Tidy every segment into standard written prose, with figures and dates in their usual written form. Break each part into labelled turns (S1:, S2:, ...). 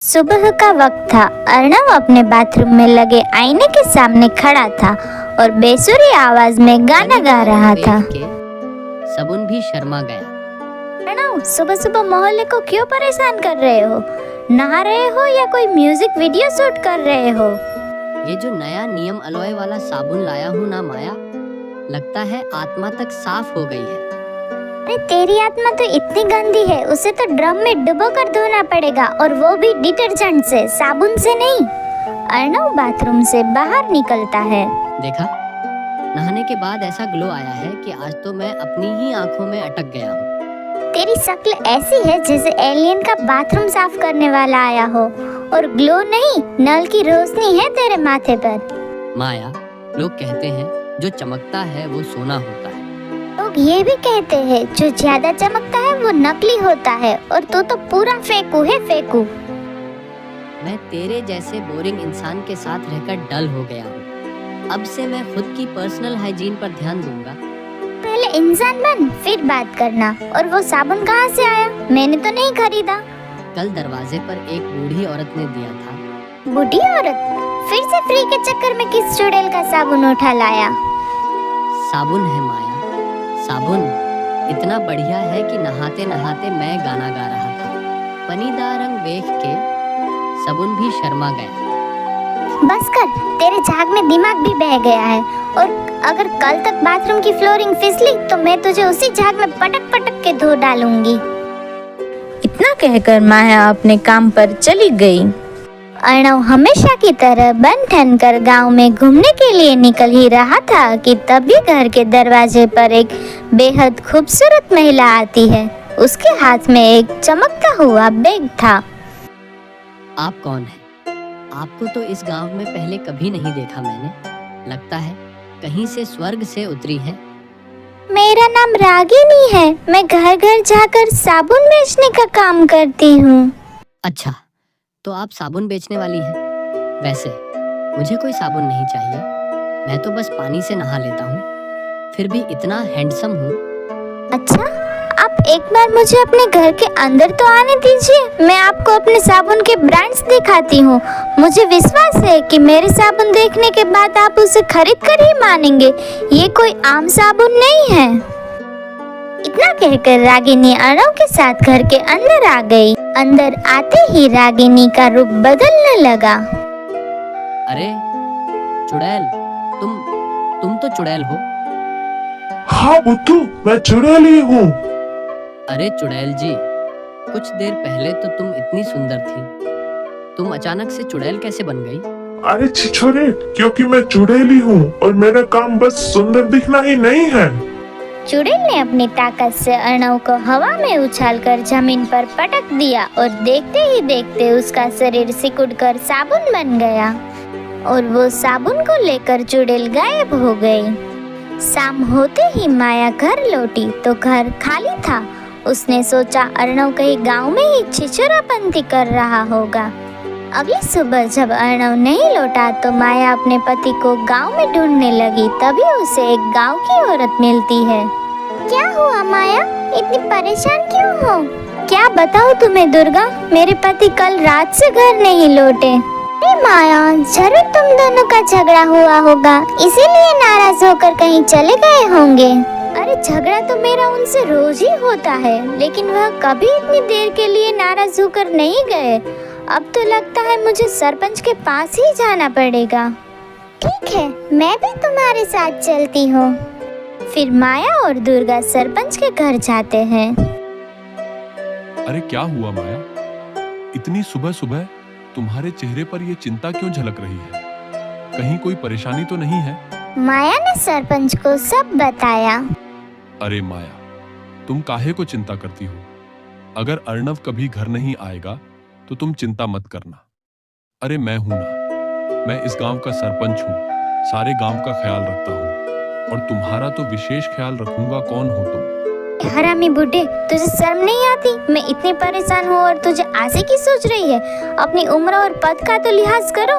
S1: सुबह का वक्त था। अर्णव अपने बाथरूम में लगे आईने के सामने खड़ा था और बेसुरी आवाज में गाना गा रहा था।
S2: सबुन भी शर्मा गया।
S1: अर्णव, सुबह सुबह मोहल्ले को क्यों परेशान कर रहे हो? नहा रहे हो या कोई म्यूजिक वीडियो शूट कर रहे हो?
S2: ये जो नया नियम अलॉय वाला साबुन लाया हूँ ना माया, लगता है आत्मा तक साफ हो गई है।
S1: अरे तेरी आत्मा तो इतनी गंदी है, उसे तो ड्रम में डुबो कर धोना पड़ेगा, और वो भी डिटर्जेंट से, साबुन से नहीं। अर्णव बाथरूम से बाहर निकलता है।
S2: देखा, नहाने के बाद ऐसा ग्लो आया है कि आज तो मैं अपनी ही आंखों में अटक गया हूँ।
S1: तेरी शक्ल ऐसी है जैसे एलियन का बाथरूम साफ करने वाला आया हो, और ग्लो नहीं, नल की रोशनी है तेरे माथे पर।
S2: माया, लोग कहते हैं जो चमकता है वो सोना होता है।
S1: लोग ये भी कहते हैं जो ज्यादा चमकता है वो नकली होता है, और तू तो पूरा फेंकू है, फेंकू।
S2: मैं तेरे जैसे बोरिंग इंसान के साथ रहकर डल हो गया हूँ। अब से मैं खुद की पर्सनल हाइजीन पर ध्यान दूंगा।
S1: पहले इंसान बन, फिर बात करना। और वो साबुन कहाँ से आया? मैंने तो नहीं खरीदा।
S2: कल दरवाजे पर एक बूढ़ी औरत ने दिया था।
S1: बूढ़ी औरत? फिर से फ्री के चक्कर में किस चुड़ैल का साबुन उठा लाया?
S2: साबुन है माया, साबुन इतना बढ़िया है कि नहाते नहाते मैं गाना गा रहा था। पनीदार रंग देख के सबुन भी शर्मा गया।
S1: बस कर, तेरे झाग में दिमाग भी बह गया है, और अगर कल तक बाथरूम की फ्लोरिंग फिसली तो मैं तुझे उसी झाग में पटक पटक के धो डालूंगी।
S3: इतना कहकर माया अपने काम पर चली गई।
S1: अर्णव हमेशा की तरह बन ठन कर गाँव में घूमने के लिए निकल ही रहा था कि तभी घर के दरवाजे पर एक बेहद खूबसूरत महिला आती है। उसके हाथ में एक चमकता हुआ बैग था।
S2: आप कौन हैं? आपको तो इस गांव में पहले कभी नहीं देखा मैंने। लगता है कहीं से स्वर्ग से उतरी हैं।
S1: मेरा नाम रागिनी है। मैं घर घर जाकर साबुन बेचने का काम करती हूँ।
S2: अच्छा, तो आप साबुन बेचने वाली हैं? वैसे मुझे कोई साबुन नहीं चाहिए, मैं तो बस पानी से नहा लेता हूँ, फिर भी इतना हैंडसम हूँ।
S1: अच्छा, आप एक बार मुझे अपने घर के अंदर तो आने दीजिए, मैं आपको अपने साबुन के ब्रांड्स दिखाती हूँ। मुझे विश्वास है कि मेरे साबुन देखने के बाद आप उसे खरीद कर ही मानेंगे। ये कोई आम साबुन नहीं है। इतना कहकर रागिनी अर्णव के साथ घर के अंदर आ गई। अंदर आते ही रागिनी का रूप बदलने लगा।
S2: अरे चुड़ैल, तुम तो चुड़ैल हो।
S4: हाँ बुद्धू, मैं चुड़ैल ही हूँ।
S2: अरे चुड़ैल जी, कुछ देर पहले तो तुम इतनी सुंदर थी, तुम अचानक से चुड़ैल कैसे बन गई?
S4: अरे छिछोरे, क्योंकि मैं चुड़ैल ही हूँ और मेरा काम बस सुंदर दिखना ही नहीं है।
S1: चुड़ैल ने अपनी ताकत से अर्णव को हवा में उछालकर जमीन पर पटक दिया, और देखते ही देखते उसका शरीर सिकुड़कर साबुन बन गया, और वो साबुन को लेकर चुड़ैल गायब हो गई। शाम होते ही माया घर लौटी तो घर खाली था। उसने सोचा अर्णव कहीं गांव में ही छिछोरापंती कर रहा होगा। अगली सुबह जब अर्णव नहीं लौटा तो माया अपने पति को गांव में ढूंढने लगी। तभी उसे एक गांव की औरत मिलती है। क्या हुआ माया, इतनी परेशान क्यों हो? क्या बताऊं तुम्हें दुर्गा, मेरे पति कल रात से घर नहीं लौटे। अरे माया, जरूर तुम दोनों का झगड़ा हुआ होगा, इसीलिए नाराज होकर कहीं चले गए होंगे। अरे झगड़ा तो मेरा उनसे रोज ही होता है, लेकिन वह कभी इतनी देर के लिए नाराज होकर नहीं गए। अब तो लगता है मुझे सरपंच के पास ही जाना पड़ेगा। ठीक है, मैं भी तुम्हारे साथ चलती हूँ। फिर माया और दुर्गा सरपंच के घर जाते हैं।
S5: अरे क्या हुआ माया, इतनी सुबह सुबह तुम्हारे चेहरे पर ये चिंता क्यों झलक रही है? कहीं कोई परेशानी तो नहीं है?
S1: माया ने सरपंच को सब बताया।
S5: अरे माया, तुम काहे को चिंता करती हो? अगर अर्णव कभी घर नहीं आएगा तो तुम चिंता मत करना। अरे मैं हूं ना, मैं इस गांव का सरपंच हूं, सारे गांव का ख्याल रखता हूं, और तुम्हारा तो विशेष ख्याल रखूंगा। कौन हो तुम?
S1: हरामी बुड्ढे, तुझे शर्म नहीं आती? मैं इतनी परेशान हूँ और तुझे आसे की सोच रही है? अपनी उम्र और पद का तो लिहाज करो।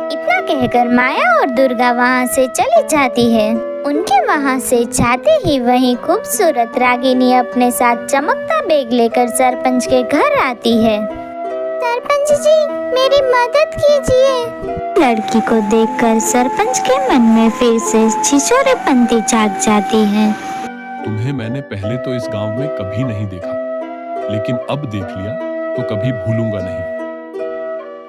S1: इतना कहकर माया और दुर्गा वहाँ से चली जाती है। उनके वहाँ से जाते ही वही खूबसूरत रागिनी अपने साथ चमकता बैग लेकर सरपंच के घर आती है। सरपंच जी, मेरी मदद कीजिए। लड़की को देखकर सरपंच के मन में फिर से छिछोरेपंती जाग जाती है।
S5: तुम्हें मैंने पहले तो इस गांव में कभी नहीं देखा, लेकिन अब देख लिया तो कभी भूलूंगा नहीं।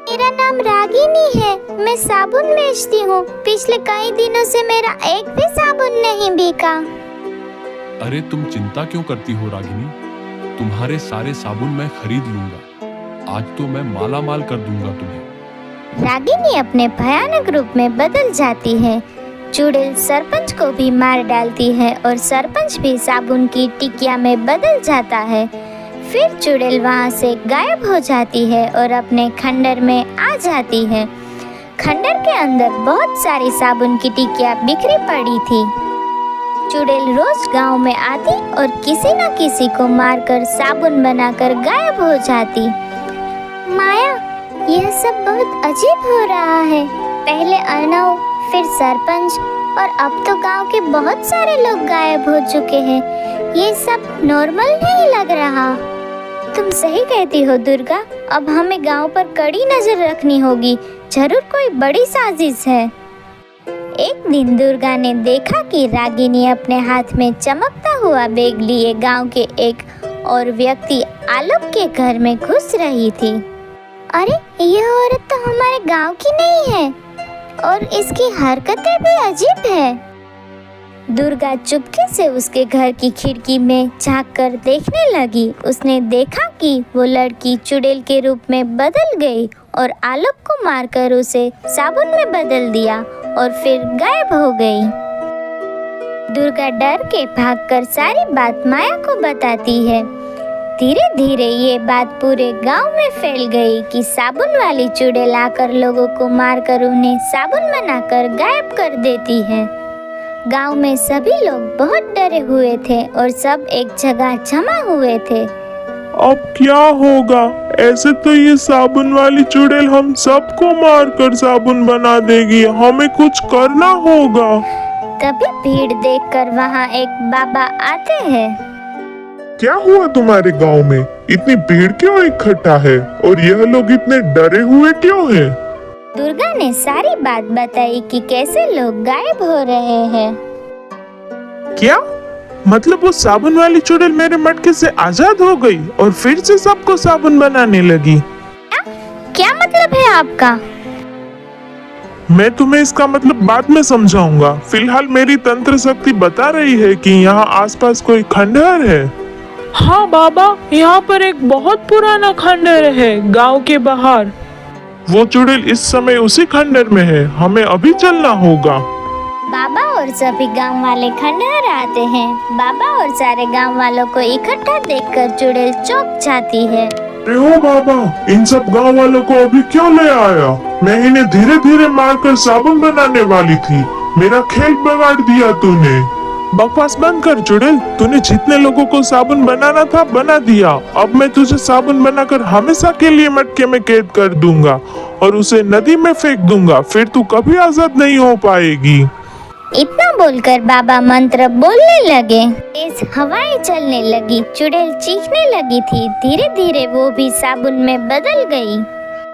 S1: मेरा नाम रागिनी है, मैं साबुन बेचती हूँ। पिछले कई दिनों से मेरा एक भी साबुन नहीं बिका।
S5: अरे तुम चिंता क्यों करती हो रागिनी, तुम्हारे सारे साबुन मैं खरीद लूंगा। आज तो मैं माला माल कर दूंगा तुम्हें।
S1: रागिनी अपने भयानक रूप में बदल जाती है। चुड़ैल सरपंच को भी मार डालती है और सरपंच भी साबुन की टिकिया में बदल जाता है। फिर चुड़ैल वहाँ से गायब हो जाती है और अपने खंडर में आ जाती है। खंडर के अंदर बहुत सारी साबुन की टिकिया बिखरी पड़ी थी। चुड़ैल रोज गांव में आती और किसी न किसी को मारकर साबुन बनाकर गायब हो जाती। माया, यह सब बहुत अजीब हो रहा है। पहले अर्णव, फिर सरपंच और अब तो गांव के बहुत सारे लोग गायब हो चुके हैं। ये सब नॉर्मल नहीं लग रहा। तुम सही कहती हो दुर्गा, अब हमें गांव पर कड़ी नजर रखनी होगी। जरूर कोई बड़ी साजिश है। एक दिन दुर्गा ने देखा कि रागिनी अपने हाथ में चमकता हुआ बैग लिए गांव के एक और व्यक्ति आलोक के घर में घुस रही थी। अरे, यह औरत तो हमारे गांव की नहीं है और इसकी हरकतें भी अजीब है। दुर्गा चुपके से उसके घर की खिड़की में झांक कर देखने लगी। उसने देखा कि वो लड़की चुड़ैल के रूप में बदल गई और आलोक को मारकर उसे साबुन में बदल दिया और फिर गायब हो गई। दुर्गा डर के भागकर सारी बात माया को बताती है। धीरे धीरे ये बात पूरे गांव में फैल गई कि साबुन वाली चुड़ैल आकर लोगों को मारकर उन्हें साबुन बनाकर गायब कर देती है। गांव में सभी लोग बहुत डरे हुए थे और सब एक जगह जमा हुए थे।
S4: अब क्या होगा? ऐसे तो ये साबुन वाली चुड़ैल हम सबको मारकर साबुन बना देगी। हमें कुछ करना होगा।
S1: तभी भीड़ देखकर वहाँ एक बाबा आते हैं।
S4: क्या हुआ तुम्हारे गांव में? इतनी भीड़ क्यों इकट्ठा है और यह लोग इतने डरे हुए क्यों हैं?
S1: दुर्गा ने सारी बात बताई कि कैसे लोग गायब हो रहे हैं।
S4: क्या मतलब वो साबुन वाली चुड़ैल मेरे मटके से आजाद हो गई और फिर से सबको साबुन बनाने लगी?
S1: क्या मतलब है आपका?
S4: मैं तुम्हें इसका मतलब बाद में समझाऊंगा। फिलहाल मेरी तंत्र शक्ति बता रही है कि यहाँ आसपास कोई खंडहर है।
S6: हाँ बाबा, यहाँ पर एक बहुत पुराना खंडहर है गांव के बाहर।
S4: वो चुड़ैल इस समय उसी खंडहर में है। हमें अभी चलना होगा।
S1: बाबा और सभी गांव वाले खंडहर आते हैं। बाबा और सारे गांव वालों को इकट्ठा देखकर चुड़ैल चौंक जाती है।
S4: अरे ओ बाबा, इन सब गांव वालों को अभी क्यों ले आया? मैं इन्हें धीरे धीरे मारकर साबुन बनाने वाली थी। मेरा खेल बिगाड़ दिया तूने। बकवास बंद कर चुड़ैल। तूने जितने लोगों को साबुन बनाना था बना दिया। अब मैं तुझे साबुन बनाकर हमेशा के लिए मटके में कैद कर दूंगा और उसे नदी में फेंक दूंगा। फिर तू कभी आजाद नहीं हो पाएगी।
S1: इतना बोलकर बाबा मंत्र बोलने लगे। तेज हवाएं चलने लगी। चुड़ैल चीखने लगी थी। धीरे धीरे वो भी साबुन में बदल गई।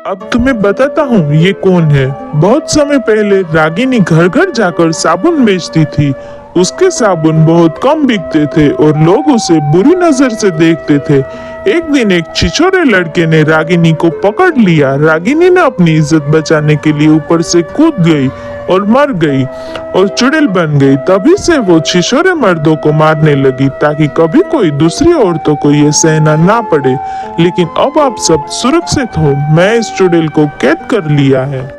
S4: अब तुम्हें बताता हूँ ये कौन है। बहुत समय पहले रागिनी घर घर जाकर साबुन बेचती थी। उसके साबुन बहुत कम बिकते थे और लोग उसे बुरी नजर से देखते थे। एक दिन एक छिछोरे लड़के ने रागिनी को पकड़ लिया। रागिनी ने अपनी इज्जत बचाने के लिए ऊपर से कूद गई और मर गई और चुड़ैल बन गई। तभी से वो छिछोरे मर्दों को मारने लगी ताकि कभी कोई दूसरी औरतों को ये सहना ना पड़े। लेकिन अब आप सब सुरक्षित हो। मैं इस चुड़ैल को कैद कर लिया है।